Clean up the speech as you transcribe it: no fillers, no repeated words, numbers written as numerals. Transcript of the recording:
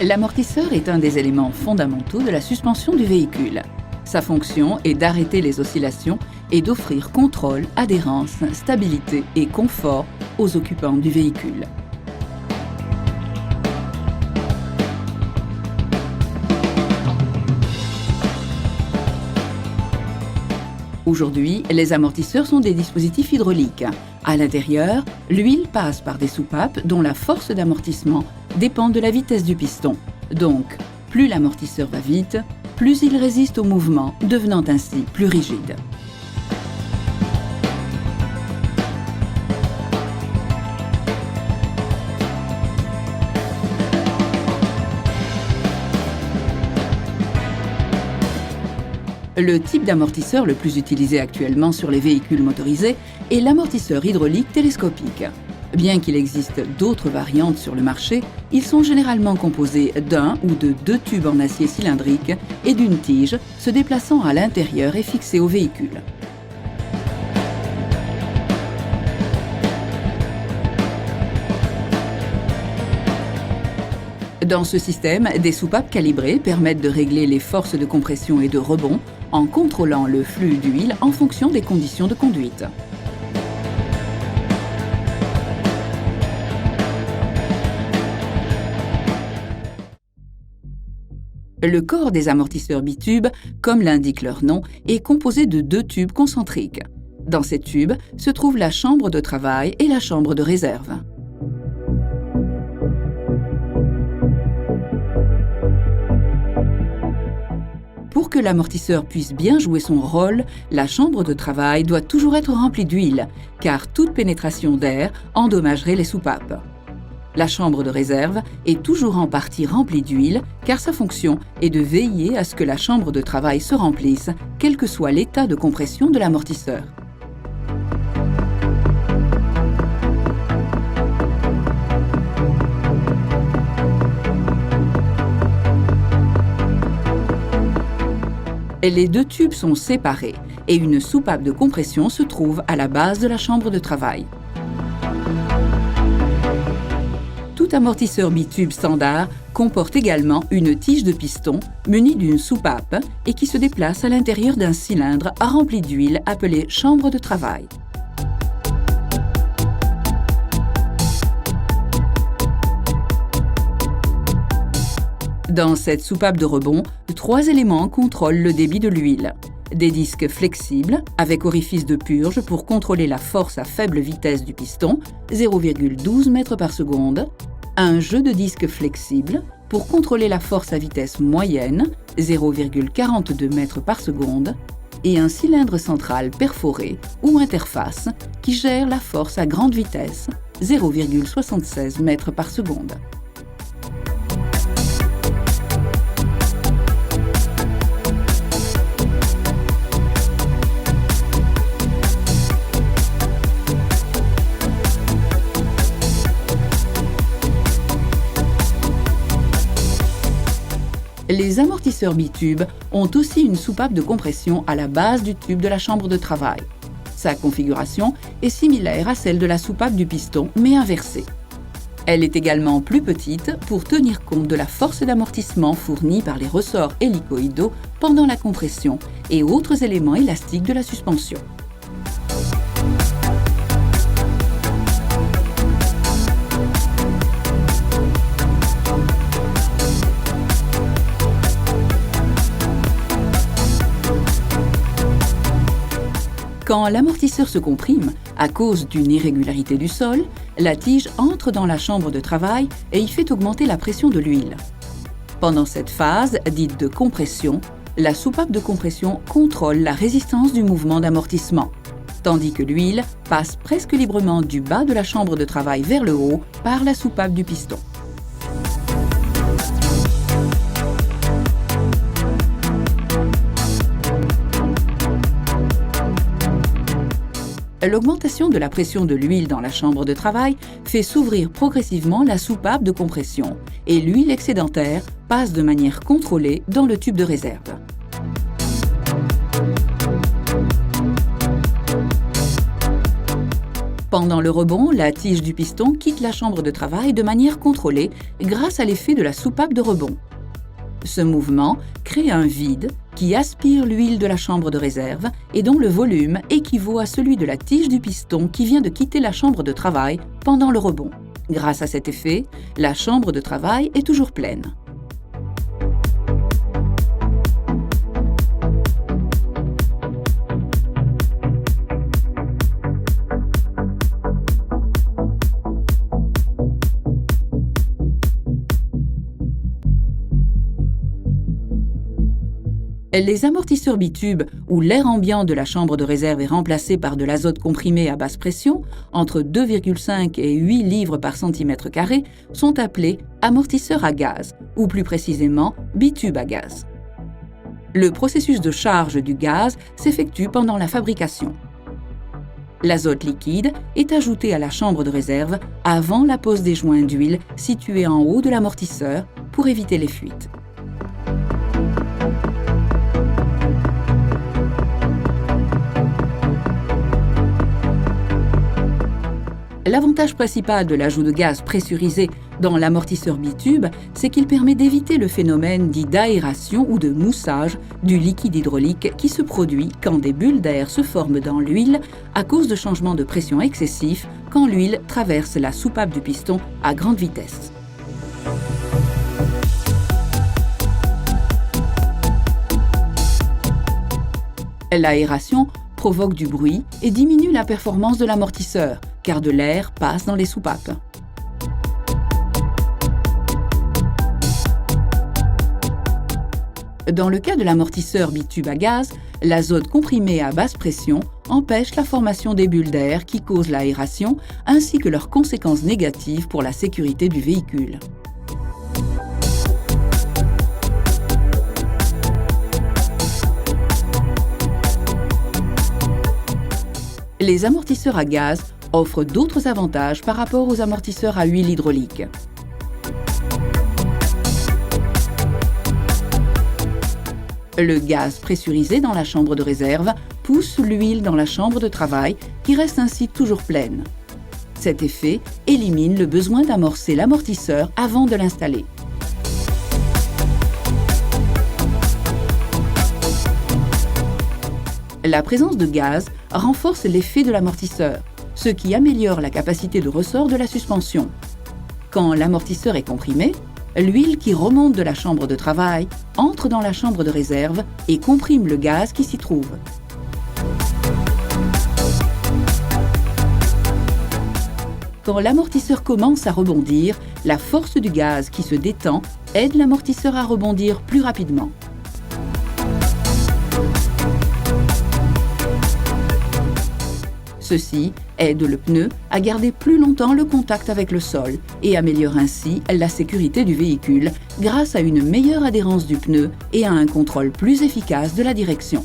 L'amortisseur est un des éléments fondamentaux de la suspension du véhicule. Sa fonction est d'arrêter les oscillations et d'offrir contrôle, adhérence, stabilité et confort aux occupants du véhicule. Aujourd'hui, les amortisseurs sont des dispositifs hydrauliques. À l'intérieur, l'huile passe par des soupapes dont la force d'amortissement dépend de la vitesse du piston. Donc, plus l'amortisseur va vite, plus il résiste au mouvement, devenant ainsi plus rigide. Le type d'amortisseur le plus utilisé actuellement sur les véhicules motorisés est l'amortisseur hydraulique télescopique. Bien qu'il existe d'autres variantes sur le marché, ils sont généralement composés d'un ou de deux tubes en acier cylindrique et d'une tige se déplaçant à l'intérieur et fixée au véhicule. Dans ce système, des soupapes calibrées permettent de régler les forces de compression et de rebond en contrôlant le flux d'huile en fonction des conditions de conduite. Le corps des amortisseurs bitubes, comme l'indique leur nom, est composé de deux tubes concentriques. Dans ces tubes se trouve la chambre de travail et la chambre de réserve. Pour que l'amortisseur puisse bien jouer son rôle, la chambre de travail doit toujours être remplie d'huile, car toute pénétration d'air endommagerait les soupapes. La chambre de réserve est toujours en partie remplie d'huile, car sa fonction est de veiller à ce que la chambre de travail se remplisse, quel que soit l'état de compression de l'amortisseur. Les deux tubes sont séparés et une soupape de compression se trouve à la base de la chambre de travail. Tout amortisseur bitube standard comporte également une tige de piston munie d'une soupape et qui se déplace à l'intérieur d'un cylindre rempli d'huile appelé chambre de travail. Dans cette soupape de rebond, trois éléments contrôlent le débit de l'huile. Des disques flexibles, avec orifice de purge pour contrôler la force à faible vitesse du piston, 0,12 mètres par seconde. Un jeu de disques flexibles pour contrôler la force à vitesse moyenne, 0,42 mètres par seconde. Et un cylindre central perforé ou interface qui gère la force à grande vitesse, 0,76 mètres par seconde. Les amortisseurs bitubes ont aussi une soupape de compression à la base du tube de la chambre de travail. Sa configuration est similaire à celle de la soupape du piston, mais inversée. Elle est également plus petite pour tenir compte de la force d'amortissement fournie par les ressorts hélicoïdaux pendant la compression et autres éléments élastiques de la suspension. Quand l'amortisseur se comprime, à cause d'une irrégularité du sol, la tige entre dans la chambre de travail et y fait augmenter la pression de l'huile. Pendant cette phase, dite de compression, la soupape de compression contrôle la résistance du mouvement d'amortissement, tandis que l'huile passe presque librement du bas de la chambre de travail vers le haut par la soupape du piston. L'augmentation de la pression de l'huile dans la chambre de travail fait s'ouvrir progressivement la soupape de compression et l'huile excédentaire passe de manière contrôlée dans le tube de réserve. Pendant le rebond, la tige du piston quitte la chambre de travail de manière contrôlée grâce à l'effet de la soupape de rebond. Ce mouvement crée un vide qui aspire l'huile de la chambre de réserve et dont le volume équivaut à celui de la tige du piston qui vient de quitter la chambre de travail pendant le rebond. Grâce à cet effet, la chambre de travail est toujours pleine. Les amortisseurs bitubes, où l'air ambiant de la chambre de réserve est remplacé par de l'azote comprimé à basse pression, entre 2,5 et 8 livres par centimètre carré, sont appelés amortisseurs à gaz, ou plus précisément bitubes à gaz. Le processus de charge du gaz s'effectue pendant la fabrication. L'azote liquide est ajouté à la chambre de réserve avant la pose des joints d'huile situés en haut de l'amortisseur pour éviter les fuites. L'avantage principal de l'ajout de gaz pressurisé dans l'amortisseur bitube, c'est qu'il permet d'éviter le phénomène dit d'aération ou de moussage du liquide hydraulique qui se produit quand des bulles d'air se forment dans l'huile à cause de changements de pression excessifs quand l'huile traverse la soupape du piston à grande vitesse. L'aération provoque du bruit et diminue la performance de l'amortisseur, car de l'air passe dans les soupapes. Dans le cas de l'amortisseur bitube à gaz, l'azote comprimé à basse pression empêche la formation des bulles d'air qui causent l'aération, ainsi que leurs conséquences négatives pour la sécurité du véhicule. Les amortisseurs à gaz offrent d'autres avantages par rapport aux amortisseurs à huile hydraulique. Le gaz pressurisé dans la chambre de réserve pousse l'huile dans la chambre de travail qui reste ainsi toujours pleine. Cet effet élimine le besoin d'amorcer l'amortisseur avant de l'installer. La présence de gaz renforce l'effet de l'amortisseur, ce qui améliore la capacité de ressort de la suspension. Quand l'amortisseur est comprimé, l'huile qui remonte de la chambre de travail entre dans la chambre de réserve et comprime le gaz qui s'y trouve. Quand l'amortisseur commence à rebondir, la force du gaz qui se détend aide l'amortisseur à rebondir plus rapidement. Ceci aide le pneu à garder plus longtemps le contact avec le sol et améliore ainsi la sécurité du véhicule grâce à une meilleure adhérence du pneu et à un contrôle plus efficace de la direction.